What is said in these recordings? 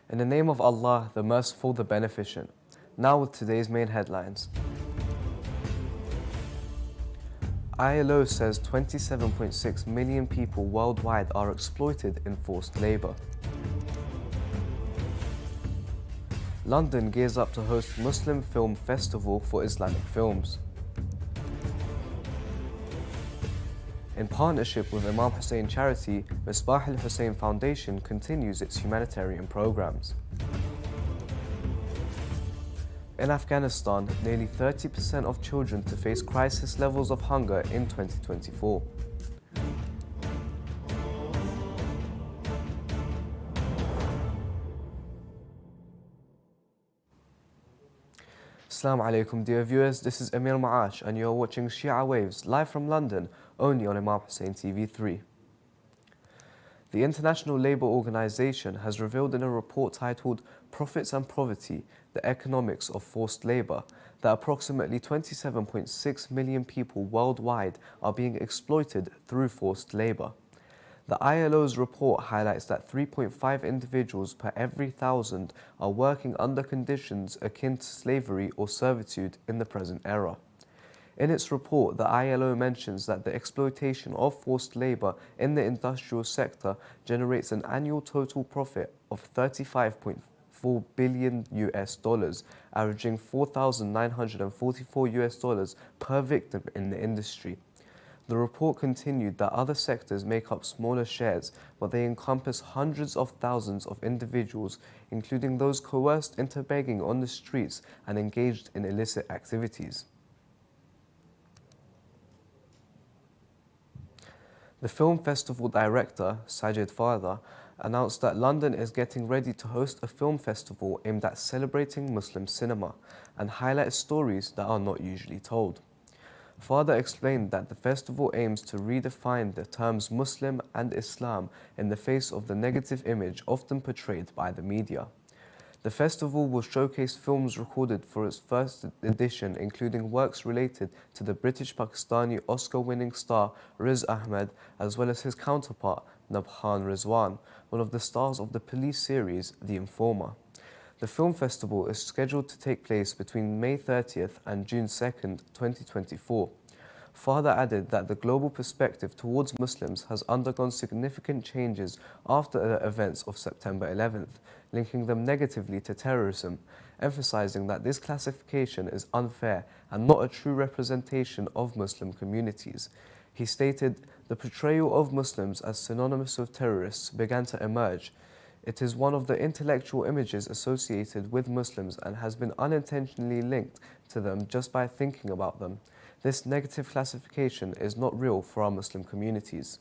In the name of Allah, the Merciful, the Beneficent. Now with today's main headlines. ILO says 27.6 million people worldwide are exploited in forced labour. London gears up to host Muslim Film Festival for Islamic films. In partnership with Imam Hussein charity, Misbah al-Hussein Foundation continues its humanitarian programs. In Afghanistan, nearly 30% of children to face crisis levels of hunger in 2024. Assalamu alaikum dear viewers, this is Amir Maash and you are watching Shia Waves live from London, only on Imam Hussein TV 3. The International Labour Organization has revealed in a report titled Profits and Poverty, the Economics of Forced Labour, that approximately 27.6 million people worldwide are being exploited through forced labour. The ILO's report highlights that 3.5 individuals per every 1,000 are working under conditions akin to slavery or servitude in the present era. In its report, the ILO mentions that the exploitation of forced labour in the industrial sector generates an annual total profit of $35.4 billion, averaging $4,944 per victim in the industry. The report continued that other sectors make up smaller shares, but they encompass hundreds of thousands of individuals, including those coerced into begging on the streets and engaged in illicit activities. The film festival director, Sajid Farda, announced that London is getting ready to host a film festival aimed at celebrating Muslim cinema and highlight stories that are not usually told. Farda explained that the festival aims to redefine the terms Muslim and Islam in the face of the negative image often portrayed by the media. The festival will showcase films recorded for its first edition, including works related to the British-Pakistani Oscar-winning star Riz Ahmed, as well as his counterpart Nabhan Rizwan, one of the stars of the police series The Informer. The film festival is scheduled to take place between May 30th and June 2nd, 2024. Farda added that the global perspective towards Muslims has undergone significant changes after the events of September 11th, linking them negatively to terrorism, emphasizing that this classification is unfair and not a true representation of Muslim communities. He stated, "The portrayal of Muslims as synonymous with terrorists began to emerge. It is one of the intellectual images associated with Muslims and has been unintentionally linked to them just by thinking about them. This negative classification is not real for our Muslim communities."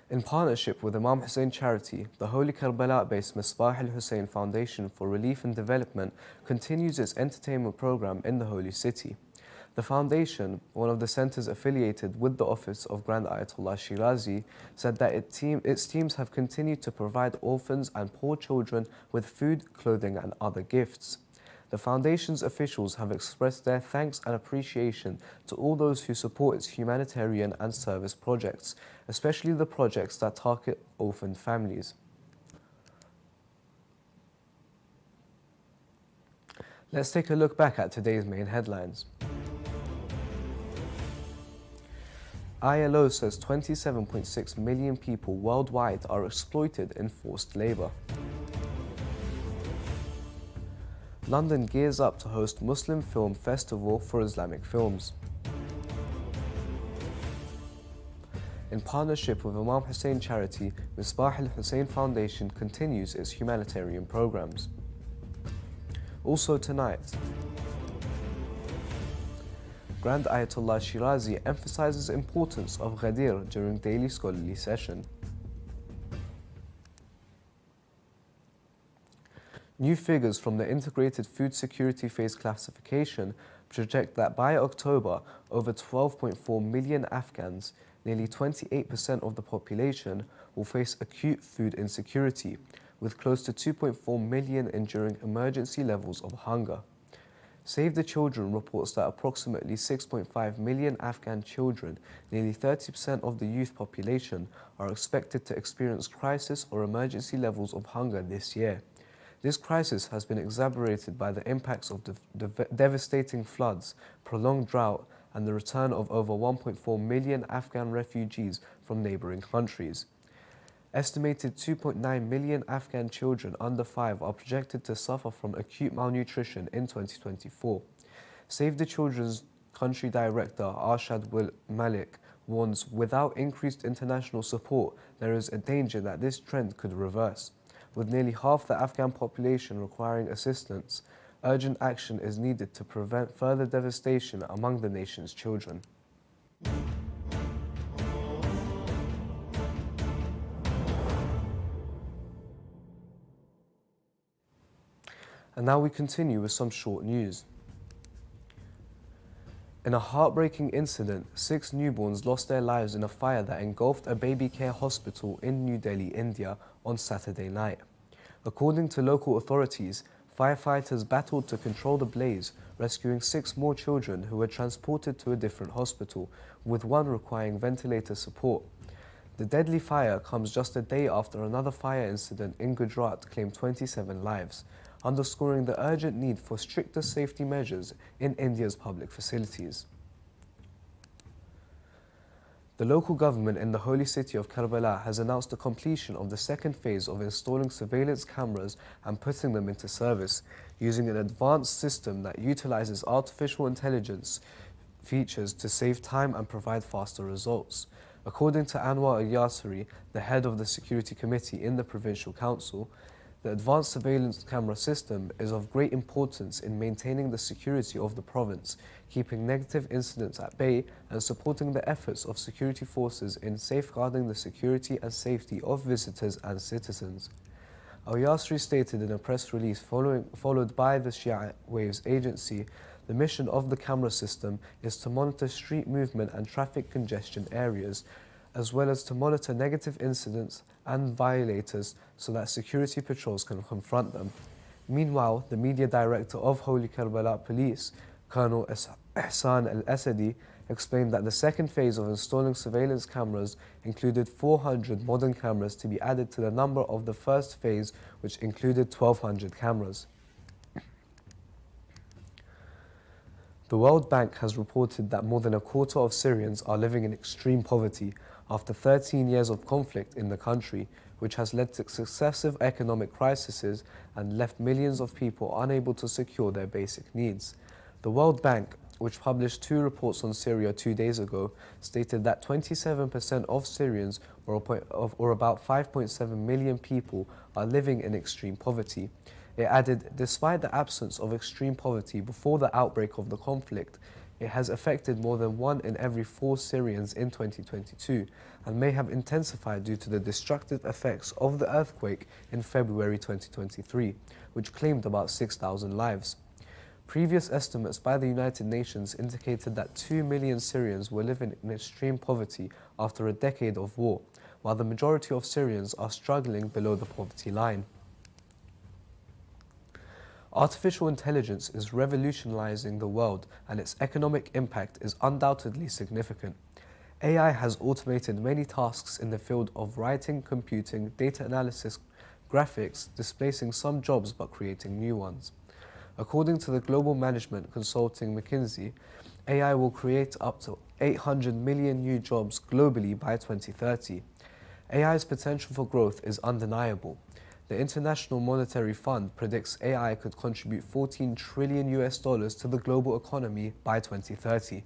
In partnership with Imam Hussein charity, the Holy Karbala-based Misbah al-Hussein Foundation for Relief and Development continues its entertainment program in the Holy City. The foundation, one of the centres affiliated with the office of Grand Ayatollah Shirazi, said that its teams have continued to provide orphans and poor children with food, clothing and other gifts. The foundation's officials have expressed their thanks and appreciation to all those who support its humanitarian and service projects, especially the projects that target orphaned families. Let's take a look back at today's main headlines. ILO says 27.6 million people worldwide are exploited in forced labour. London gears up to host Muslim Film Festival for Islamic films. In partnership with Imam Hussein charity, Misbah al-Hussein Foundation continues its humanitarian programs. Also tonight, Grand Ayatollah Shirazi emphasizes the importance of Ghadir during daily scholarly session. New figures from the Integrated Food Security Phase classification project that by October, over 12.4 million Afghans, nearly 28% of the population, will face acute food insecurity, with close to 2.4 million enduring emergency levels of hunger. Save the Children reports that approximately 6.5 million Afghan children, nearly 30% of the youth population, are expected to experience crisis or emergency levels of hunger this year. This crisis has been exacerbated by the impacts of devastating floods, prolonged drought, and the return of over 1.4 million Afghan refugees from neighboring countries. Estimated 2.9 million Afghan children under 5 are projected to suffer from acute malnutrition in 2024. Save the Children's country director Arshad Malik warns without increased international support, there is a danger that this trend could reverse. With nearly half the Afghan population requiring assistance, urgent action is needed to prevent further devastation among the nation's children. And now we continue with some short news. In a heartbreaking incident, 6 newborns lost their lives in a fire that engulfed a baby care hospital in New Delhi, India on Saturday night. According to local authorities, firefighters battled to control the blaze, rescuing 6 more children who were transported to a different hospital, with one requiring ventilator support. The deadly fire comes just a day after another fire incident in Gujarat claimed 27 lives, underscoring the urgent need for stricter safety measures in India's public facilities. The local government in the holy city of Karbala has announced the completion of the second phase of installing surveillance cameras and putting them into service, using an advanced system that utilizes artificial intelligence features to save time and provide faster results. According to Anwar Al-Yasri, the head of the security committee in the provincial council, the advanced surveillance camera system is of great importance in maintaining the security of the province, keeping negative incidents at bay and supporting the efforts of security forces in safeguarding the security and safety of visitors and citizens. Al-Yasri stated in a press release followed by the Shia Waves agency, the mission of the camera system is to monitor street movement and traffic congestion areas, as well as to monitor negative incidents and violators so that security patrols can confront them. Meanwhile, the media director of Holy Karbala Police, Colonel Ihsan Al-Asadi, explained that the second phase of installing surveillance cameras included 400 modern cameras to be added to the number of the first phase, which included 1,200 cameras. The World Bank has reported that more than a quarter of Syrians are living in extreme poverty after 13 years of conflict in the country, which has led to successive economic crises and left millions of people unable to secure their basic needs. The World Bank, which published 2 reports on Syria 2 days ago, stated that 27% of Syrians, or about 5.7 million people, are living in extreme poverty. It added, despite the absence of extreme poverty before the outbreak of the conflict, it has affected more than 1 in every 4 Syrians in 2022 and may have intensified due to the destructive effects of the earthquake in February 2023, which claimed about 6,000 lives. Previous estimates by the United Nations indicated that 2 million Syrians were living in extreme poverty after a decade of war, while the majority of Syrians are struggling below the poverty line. Artificial intelligence is revolutionizing the world, and its economic impact is undoubtedly significant. AI has automated many tasks in the field of writing, computing, data analysis, graphics, displacing some jobs but creating new ones. According to the global management consulting McKinsey, AI will create up to 800 million new jobs globally by 2030. AI's potential for growth is undeniable. The International Monetary Fund predicts AI could contribute $14 trillion to the global economy by 2030.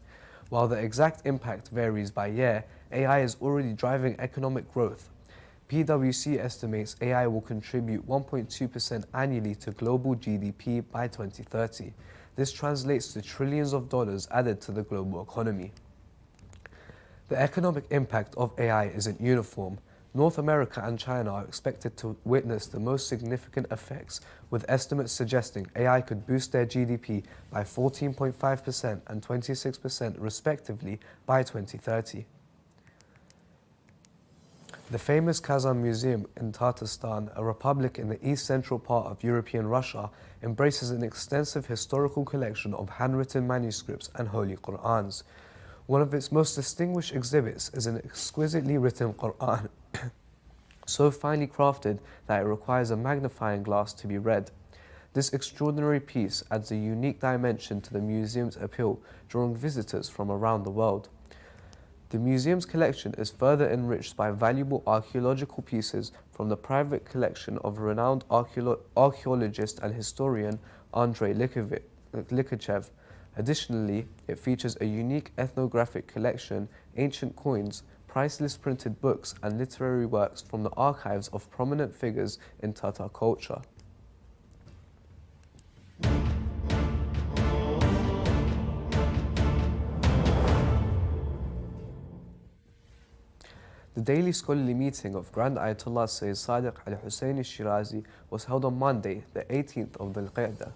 While the exact impact varies by year, AI is already driving economic growth. PwC estimates AI will contribute 1.2% annually to global GDP by 2030. This translates to trillions of dollars added to the global economy. The economic impact of AI isn't uniform. North America and China are expected to witness the most significant effects, with estimates suggesting AI could boost their GDP by 14.5% and 26% respectively by 2030. The famous Kazan Museum in Tatarstan, a republic in the east-central part of European Russia, embraces an extensive historical collection of handwritten manuscripts and Holy Qur'ans. One of its most distinguished exhibits is an exquisitely written Qur'an, so finely crafted that it requires a magnifying glass to be read. This extraordinary piece adds a unique dimension to the museum's appeal, drawing visitors from around the world. The museum's collection is further enriched by valuable archaeological pieces from the private collection of renowned archaeologist and historian Andrei Likachev. Additionally, it features a unique ethnographic collection, ancient coins, priceless printed books and literary works from the archives of prominent figures in Tatar culture. The daily scholarly meeting of Grand Ayatollah Sayyid Sadiq al-Hussein al-Shirazi was held on Monday, the 18th of Dhul Qa'dah.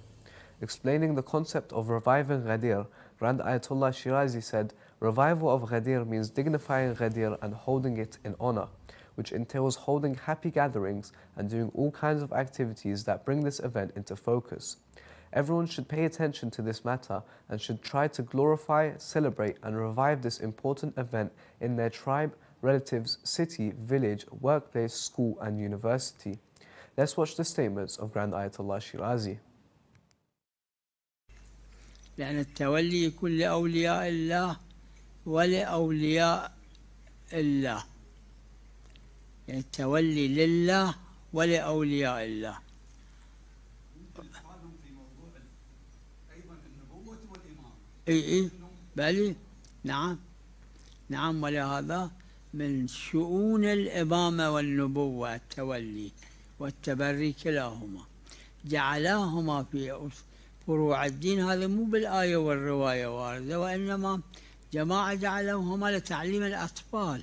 Explaining the concept of reviving Ghadir, Grand Ayatollah Shirazi said, "Revival of Ghadir means dignifying Ghadir and holding it in honor, which entails holding happy gatherings and doing all kinds of activities that bring this event into focus. Everyone should pay attention to this matter and should try to glorify, celebrate and revive this important event in their tribe, relatives, city, village, workplace, school and university." Let's watch the statements of Grand Ayatollah Shirazi. لأن التولي يكون لأولياء الله ولأولياء الله، يعني التولي لله ولأولياء الله. اي بلي نعم ولهذا من شؤون الإمامة والنبوة التولي والتبري كلاهما، جعلاهما في فروع الدين. هذا مو بالآية والرواية واردة، وإنما جماعة جعلوهما لتعليم الأطفال.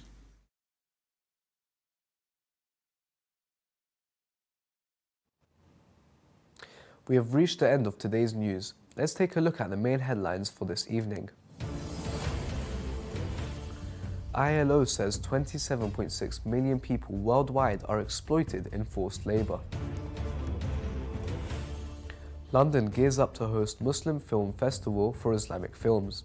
We have reached the end of today's news. Let's take a look at the main headlines for this evening. ILO says 27.6 million people worldwide are exploited in forced labour. London gears up to host Muslim Film Festival for Islamic films.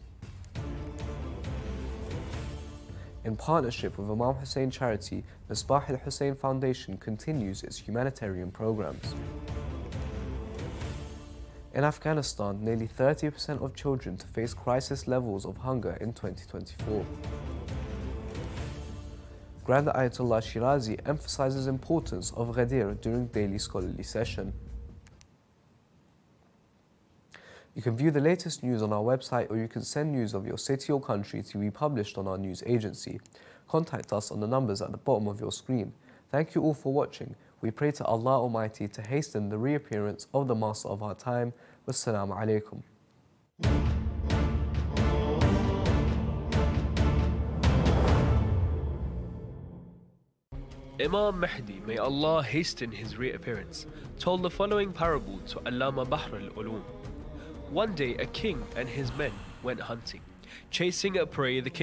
In partnership with Imam Hussein charity, Misbah al-Hussein Foundation continues its humanitarian programs. In Afghanistan, nearly 30% of children to face crisis levels of hunger in 2024. Grand Ayatollah Shirazi emphasizes importance of Ghadir during daily scholarly session. You can view the latest news on our website, or you can send news of your city or country to be published on our news agency. Contact us on the numbers at the bottom of your screen. Thank you all for watching. We pray to Allah Almighty to hasten the reappearance of the Master of our time. Wassalamu alaikum. Imam Mahdi, may Allah hasten his reappearance, told the following parable to Allama Bahr al-Ulum. One day a king and his men went hunting. Chasing a prey, the king